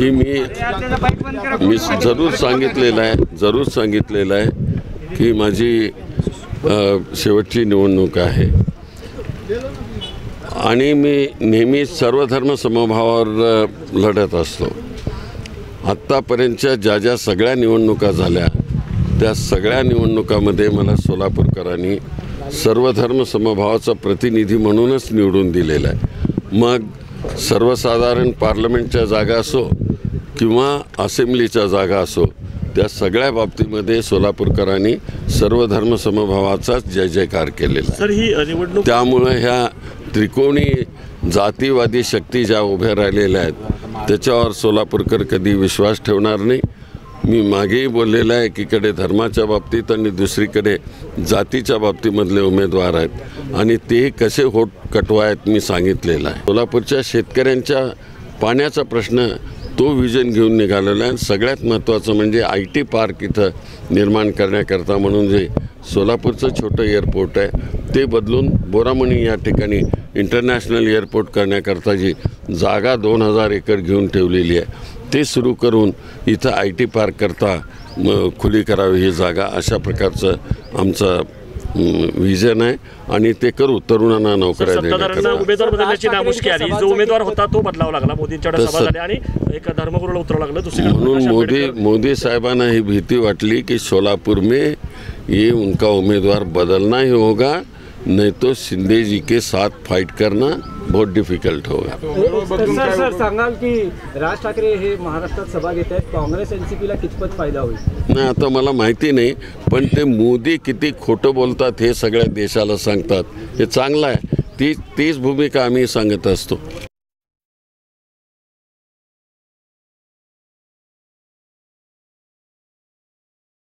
ही मी जरूर सांगितलेलं आहे की माझी शेवटची निवडणूक आहे आणि मी नेहमी सर्वधर्म समभावावर लढत असतो। आत्तापर्यंतच्या ज्या सगळ्या निवडणुका झाल्या त्या सगळ्या निवडणुकामध्ये मला सोलापूरकरांनी सर्वधर्म समभावाचा प्रतिनिधी म्हणूनच निवडून दिलेला आहे। मग सर्वसाधारण पार्लमेंटच्या जागा असो किंवा असेंब्लीच्या जागा असो, त्या सगळ्या बाबतीमध्ये सोलापूरकरांनी सर्वधर्म समभावाचाच जय जयकार केलेला सर ही निवडणूक त्यामुळे ह्या त्रिकोणी जातीवादी शक्ती ज्या उभ्या राहिलेल्या आहेत त्याच्यावर सोलापूरकर कधी विश्वास ठेवणार नाही। मी मागेही बोललेलं आहे एकीकडे धर्माच्या बाबतीत आणि दुसरीकडे जातीच्या बाबतीमधले उमेदवार आहेत आणि ते कसे होत कटवायत मी सांगितलेलं आहे। सोलापूरच्या शेतकऱ्यांच्या पाण्याचा प्रश्न तो विजन घेऊन निघालेला आहे। सगळ्यात महत्त्वाचं म्हणजे IT पार्क इथं निर्माण करण्याकरता म्हणून जे सोलापूरचं छोटं एअरपोर्ट आहे ते बदलून बोरामणी या ठिकाणी इंटरनॅशनल एअरपोर्ट करण्याकरता जी जागा 2000 एकर घेऊन ठेवलेली आहे ते सुरू करून इथं IT पार्क करता खुली करावी ही जागा, अशा प्रकारचं आमचं विजन आहे आणि ते करू। तरुणांना नोकऱ्या सत्ताधाऱ्यांना उमेदवार बदलण्याची नामुष्की आली, जो उमेदवार होता तो बदलावा लागला, मोदींच्या सभा झाली आणि एका धर्मगुरूला उतरावं लागलं दुसरीकडे। म्हणून मोदी साहेबांना ही भीती वाटली की सोलापुर में ये उनका उम्मीदवार बदलना ही होगा, नहीं तो शिंदे जी के साथ फाइट करना बहुत डिफिकल्ट होगा। सर सांगाल की राज ठाकरे हे महाराष्ट्रात सभा घेत आहेत, काँग्रेस NCPला कितपत फायदा होईल? नाही आता मला माहिती नाही, पण ते मोदी किती खोटं बोलतात हे सगळ्या देशाला सांगतात, हे चांगलं आहे। तीच भूमिका आम्ही सांगत असतो।